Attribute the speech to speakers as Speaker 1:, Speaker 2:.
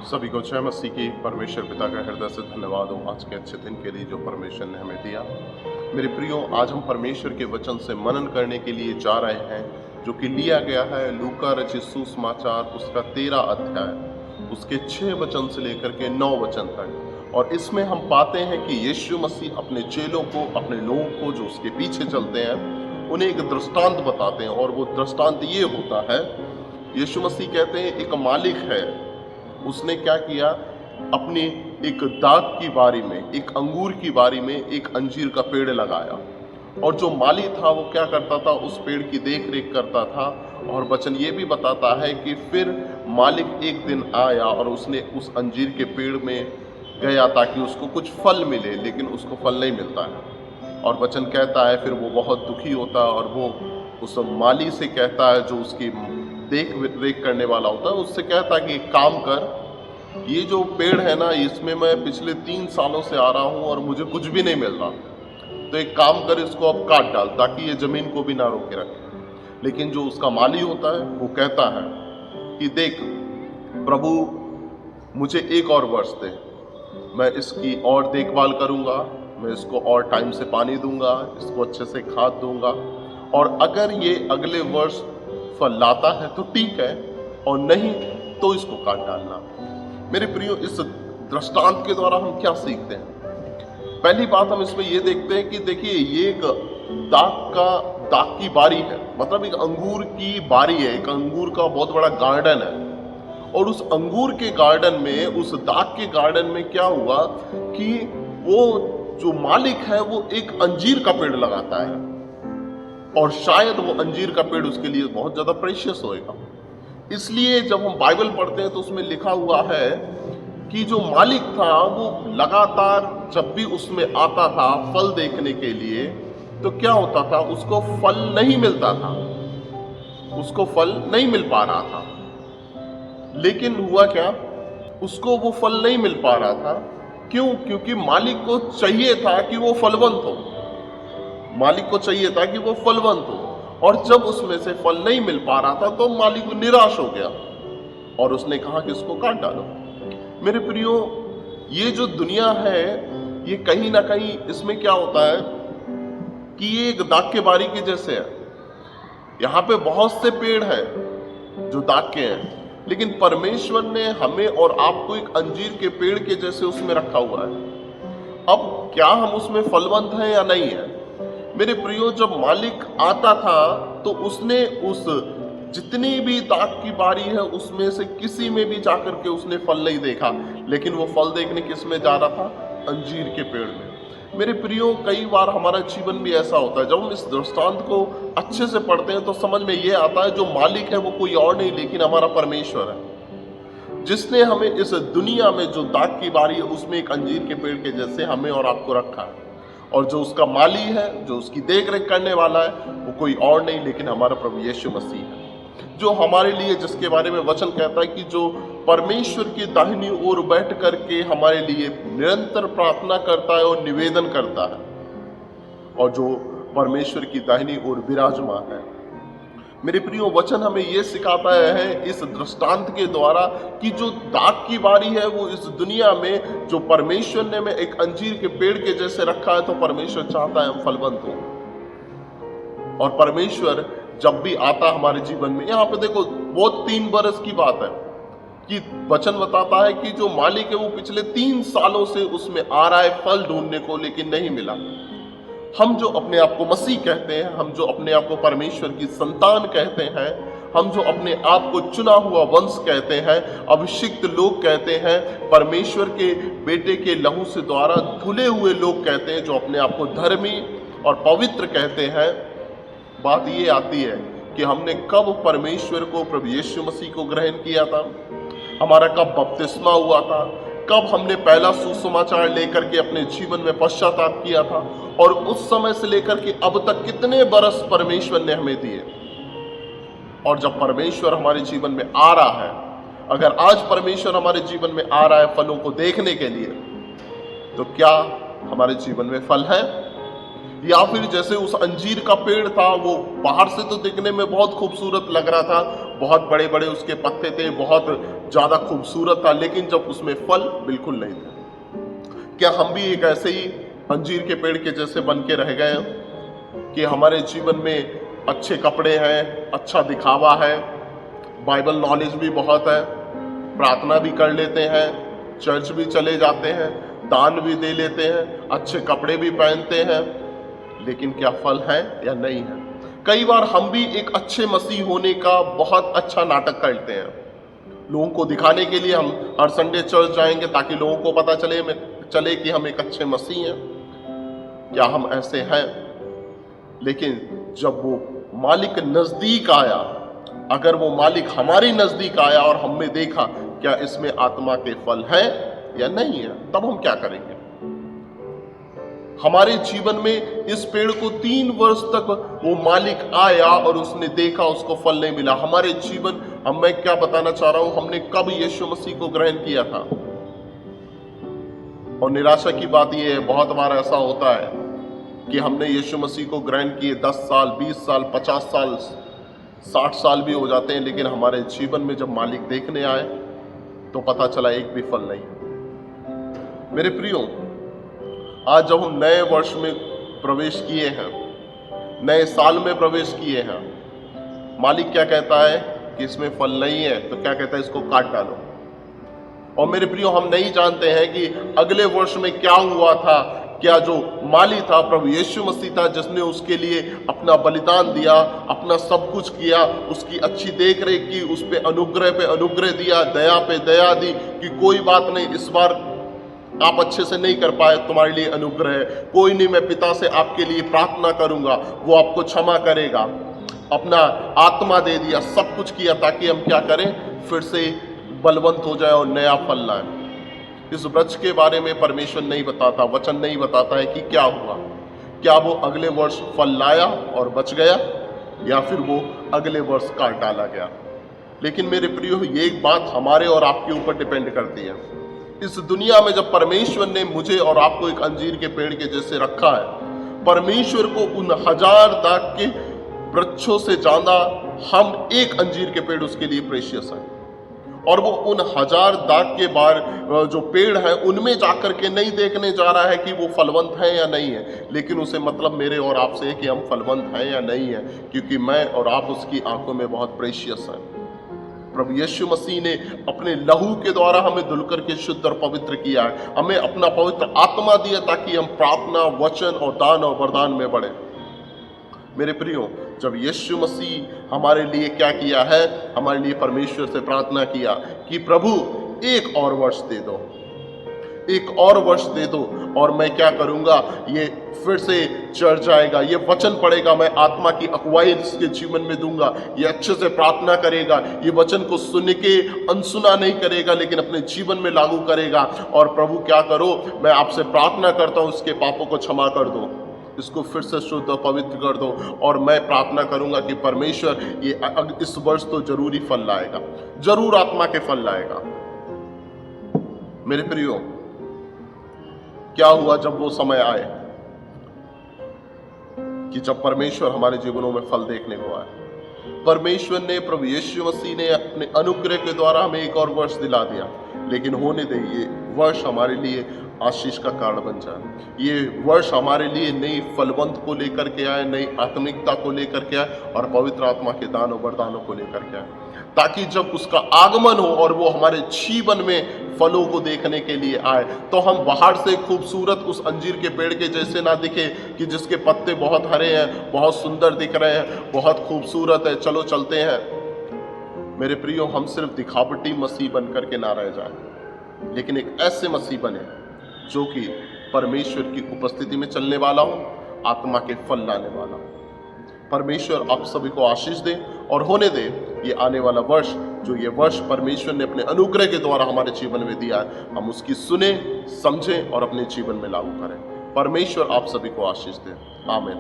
Speaker 1: सभी को जय मसीह की। परमेश्वर पिता का हृदय से धन्यवाद हो आज के अच्छे दिन के लिए जो परमेश्वर ने हमें दिया। मेरे प्रियो, आज हम परमेश्वर के वचन से मनन करने के लिए जा रहे हैं, जो कि लिया गया है लूका रचित सुसमाचार उसका 13 अध्याय, उसके 6 वचन से लेकर के 9 वचन तक। और इसमें हम पाते हैं कि यीशु मसीह अपने चेलों को, अपने लोगों को जो उसके पीछे चलते हैं, उन्हें एक दृष्टांत बताते हैं। और वो दृष्टांत ये होता है, यीशु मसीह कहते हैं एक मालिक है, उसने क्या किया, अपनी एक दाख की बारी में, एक अंगूर की बारी में एक अंजीर का पेड़ लगाया। और जो माली था वो क्या करता था, उस पेड़ की देख रेख करता था। और वचन ये भी बताता है कि फिर मालिक एक दिन आया और उसने उस अंजीर के पेड़ में गया ताकि उसको कुछ फल मिले, लेकिन उसको फल नहीं मिलता है। और वचन कहता है फिर वो बहुत दुखी होता है और वो उस माली से कहता है, जो उसकी देख रेख करने वाला होता है, उससे कहता है कि एक काम कर, ये जो पेड़ है ना, इसमें मैं पिछले 3 सालों से आ रहा हूँ और मुझे कुछ भी नहीं मिल रहा, तो एक काम कर, इसको अब काट डाल ताकि ये जमीन को भी ना रोके रखे। लेकिन जो उसका माली होता है वो कहता है कि देख प्रभु, मुझे एक और वर्ष दे, मैं इसकी और देखभाल करूँगा, मैं इसको और टाइम से पानी दूंगा, इसको अच्छे से खाद दूंगा, और अगर ये अगले वर्ष फल लाता है तो ठीक है, और नहीं तो इसको काट डालना। मेरे प्रियो, इस दृष्टांत के द्वारा हम क्या सीखते हैं? पहली बात हम इसमें ये देखते हैं कि देखिए, ये एक दाख की बारी है, मतलब एक अंगूर की बारी है, एक अंगूर का बहुत बड़ा गार्डन है। और उस अंगूर के गार्डन में, उस दाख के गार्डन में क्या हुआ कि वो जो मालिक है वो एक अंजीर का पेड़ लगाता है, और शायद वो अंजीर का पेड़ उसके लिए बहुत ज्यादा प्रेशियस होएगा। इसलिए जब हम बाइबल पढ़ते हैं तो उसमें लिखा हुआ है कि जो मालिक था वो लगातार जब भी उसमें आता था फल देखने के लिए, तो क्या होता था, उसको फल नहीं मिलता था, उसको फल नहीं मिल पा रहा था। लेकिन हुआ क्या, उसको वो फल नहीं मिल पा रहा था। क्यों? क्योंकि मालिक को चाहिए था कि वो फलवंत हो, मालिक को चाहिए था कि वो फलवंत हो। और जब उसमें से फल नहीं मिल पा रहा था तो मालिक निराश हो गया और उसने कहा कि इसको काट डालो। मेरे प्रियो, ये जो दुनिया है, ये कहीं ना कहीं इसमें क्या होता है कि ये एक दाख के बारी के जैसे है। यहाँ पे बहुत से पेड़ हैं जो दाख के हैं, लेकिन परमेश्वर ने हमें और आपको एक अंजीर के पेड़ के जैसे उसमें रखा हुआ है। अब क्या हम उसमें फलवंत हैं या नहीं है? मेरे प्रियो, जब मालिक आता था तो उसने उस जितनी भी दाख की बारी है उसमें से किसी में भी जाकर के उसने फल नहीं देखा, लेकिन वो फल देखने किस में जा रहा था? अंजीर के पेड़ में। मेरे प्रियो, कई बार हमारा जीवन भी ऐसा होता है, जब हम इस दृष्टांत को अच्छे से पढ़ते हैं तो समझ में ये आता है, जो मालिक है वो कोई और नहीं लेकिन हमारा परमेश्वर है, जिसने हमें इस दुनिया में जो दाख की बारी है उसमें एक अंजीर के पेड़ के जैसे हमें और आपको रखा है। और जो उसका माली है, जो उसकी देख रेख करने वाला है, वो कोई और नहीं लेकिन हमारा प्रभु यीशु मसीह है, जो हमारे लिए, जिसके बारे में वचन कहता है कि जो परमेश्वर की दाहिनी ओर बैठ करके हमारे लिए निरंतर प्रार्थना करता है और निवेदन करता है, और जो परमेश्वर की दाहिनी ओर विराजमान है। मेरे प्रियो, वचन हमें यह सिखाता है इस दृष्टांत के द्वारा कि जो दाख की बारी है वो इस दुनिया में जो परमेश्वर ने हमें एक अंजीर के पेड़ के जैसे रखा है, तो परमेश्वर चाहता है हम फलवंत हो। और परमेश्वर जब भी आता हमारे जीवन में, यहाँ पे देखो, वो 3 बरस की बात है कि वचन बताता है कि जो मालिक है वो पिछले 3 सालों से उसमें आ रहा है फल ढूंढने को, लेकिन नहीं मिला। हम जो अपने आप को मसीह कहते हैं, हम जो अपने आप को परमेश्वर की संतान कहते हैं, हम जो अपने आप को चुना हुआ वंश कहते हैं, अभिषिक्त लोग कहते हैं, परमेश्वर के बेटे के लहू से द्वारा धुले हुए लोग कहते हैं, जो अपने आप को धर्मी और पवित्र कहते हैं, बात ये आती है कि हमने कब परमेश्वर को, प्रभु यीशु मसीह को ग्रहण किया था, हमारा कब बपतिस्मा हुआ था, कब हमने पहला सुसमाचार लेकर के अपने जीवन में पश्चाताप किया था, और उस समय से लेकर के अब तक कितने बरस परमेश्वर ने हमें दिए। और जब परमेश्वर हमारे जीवन में आ रहा है, अगर आज परमेश्वर हमारे जीवन में आ रहा है फलों को देखने के लिए, तो क्या हमारे जीवन में फल है? या फिर जैसे उस अंजीर का पेड़ था, वो बाहर से तो दिखने में बहुत खूबसूरत लग रहा था, बहुत बड़े बड़े उसके पत्ते थे, बहुत ज़्यादा खूबसूरत था, लेकिन जब उसमें फल बिल्कुल नहीं थे। क्या हम भी एक ऐसे ही अंजीर के पेड़ के जैसे बन के रह गए हैं कि हमारे जीवन में अच्छे कपड़े हैं, अच्छा दिखावा है, बाइबल नॉलेज भी बहुत है, प्रार्थना भी कर लेते हैं, चर्च भी चले जाते हैं, दान भी दे लेते हैं, अच्छे कपड़े भी पहनते हैं, लेकिन क्या फल है या नहीं है? कई बार हम भी एक अच्छे मसीह होने का बहुत अच्छा नाटक करते हैं। लोगों को दिखाने के लिए हम हर संडे चर्च जाएंगे ताकि लोगों को पता चले कि हम एक अच्छे मसीह हैं। क्या हम ऐसे हैं? लेकिन जब वो मालिक नजदीक आया, अगर वो मालिक हमारे नजदीक आया और हमने देखा क्या इसमें आत्मा के फल हैं या नहीं है, तब हम क्या करेंगे? हमारे जीवन में इस पेड़ को 3 वर्ष तक वो मालिक आया और उसने देखा, उसको फल नहीं मिला। हमारे जीवन, मैं क्या बताना चाह रहा हूं, हमने कब यीशु मसीह को ग्रहण किया था? और निराशा की बात यह है, बहुत बार ऐसा होता है कि हमने यीशु मसीह को ग्रहण किए 10 साल, 20 साल, 50 साल, 60 साल भी हो जाते हैं, लेकिन हमारे जीवन में जब मालिक देखने आए तो पता चला एक भी फल नहीं। मेरे प्रियो, आज जब हम नए वर्ष में प्रवेश किए हैं, नए साल में प्रवेश किए हैं, मालिक क्या कहता है कि इसमें फल नहीं है, तो क्या कहता है? इसको काट डालो। और मेरे प्रियो, हम नहीं जानते हैं कि अगले वर्ष में क्या हुआ था। क्या जो माली था प्रभु यीशु मसीह था, जिसने उसके लिए अपना बलिदान दिया, अपना सब कुछ किया, उसकी अच्छी देख रेख की, उस पे अनुग्रह दिया, दया पे दया दी कि कोई बात नहीं, इस बार आप अच्छे से नहीं कर पाए, तुम्हारे लिए अनुग्रह है, कोई नहीं, मैं पिता से आपके लिए प्रार्थना करूंगा, वो आपको क्षमा करेगा। अपना आत्मा दे दिया, सब कुछ किया ताकि हम क्या करें? फिर से बलवंत हो जाए और नया फल लाए। इस वृक्ष के बारे में परमेश्वर नहीं बताता, वचन नहीं बताता है कि क्या हुआ। क्या वो अगले वर्ष फल लाया और बच गया, या फिर वो अगले वर्ष काट डाला गया? लेकिन मेरे प्रियो, ये एक बात हमारे और आपके ऊपर डिपेंड करती है। इस दुनिया में जब परमेश्वर ने मुझे और आपको एक अंजीर के पेड़ के जैसे रखा है, परमेश्वर को उन 1000 दाग के वृक्षों से ज्यादा हम एक अंजीर के पेड़ उसके लिए प्रेशियस है। और वो उन 1000 दाग के बाद जो पेड़ है, उनमें जाकर के नहीं देखने जा रहा है कि वो फलवंत है या नहीं है, लेकिन उसे मतलब मेरे और आपसे है कि हम फलवंत हैं या नहीं है, क्योंकि मैं और आप उसकी आंखों में बहुत प्रेशियस हैं। प्रभु यीशु मसीह ने अपने लहू के द्वारा हमें धुलकर के शुद्ध और पवित्र किया है, हमें अपना पवित्र आत्मा दिया ताकि हम प्रार्थना, वचन और दान और वरदान में बढ़े। मेरे प्रियो, जब यीशु मसीह हमारे लिए क्या किया है? हमारे लिए परमेश्वर से प्रार्थना किया कि प्रभु एक और वर्ष दे दो, एक और वर्ष दे दो, और मैं क्या करूंगा? ये फिर से चढ़ जाएगा, ये वचन पढ़ेगा, मैं आत्मा की अगुवाई इसके जीवन में दूंगा, ये अच्छे से प्रार्थना करेगा, ये वचन को सुन के अनसुना नहीं करेगा, लेकिन अपने जीवन में लागू करेगा। और प्रभु क्या करो, मैं आपसे प्रार्थना करता हूँ, इसके पापों को क्षमा कर दो, इसको फिर से शुद्ध और पवित्र कर दो। और मैं प्रार्थना करूंगा कि परमेश्वर ये इस वर्ष तो जरूर ही फल लाएगा, जरूर आत्मा के फल लाएगा। मेरे प्रियो, क्या हुआ जब वो समय आए कि जब परमेश्वर हमारे जीवनों में फल देखने को आए? परमेश्वर ने, प्रभु यीशु मसीह ने अपने अनुग्रह के द्वारा हमें एक और वर्ष दिला दिया, लेकिन होने दे ये वर्ष हमारे लिए आशीष का कारण बन जाए। ये वर्ष हमारे लिए नई फलवंत को लेकर के आए, नई आत्मिकता को लेकर के आए, और पवित्र आत्मा के दान और वरदानों को लेकर के आए, ताकि जब उसका आगमन हो और वो हमारे जीवन में फलों को देखने के लिए आए, तो हम बाहर से खूबसूरत उस अंजीर के पेड़ के जैसे ना दिखे कि जिसके पत्ते बहुत हरे हैं, बहुत सुंदर दिख रहे हैं, बहुत खूबसूरत है, चलो चलते हैं। मेरे प्रियो, हम सिर्फ दिखावटी मसीह बन करके ना रह जाए, लेकिन एक ऐसे मसीह बने जो कि परमेश्वर की उपस्थिति में चलने वाला हो, आत्मा के फल लाने वाला हो। परमेश्वर आप सभी को आशीष दे और होने दे ये आने वाला वर्ष, जो ये वर्ष परमेश्वर ने अपने अनुग्रह के द्वारा हमारे जीवन में दिया है, हम उसकी सुने, समझें और अपने जीवन में लागू करें। परमेश्वर आप सभी को आशीष दे। आमीन।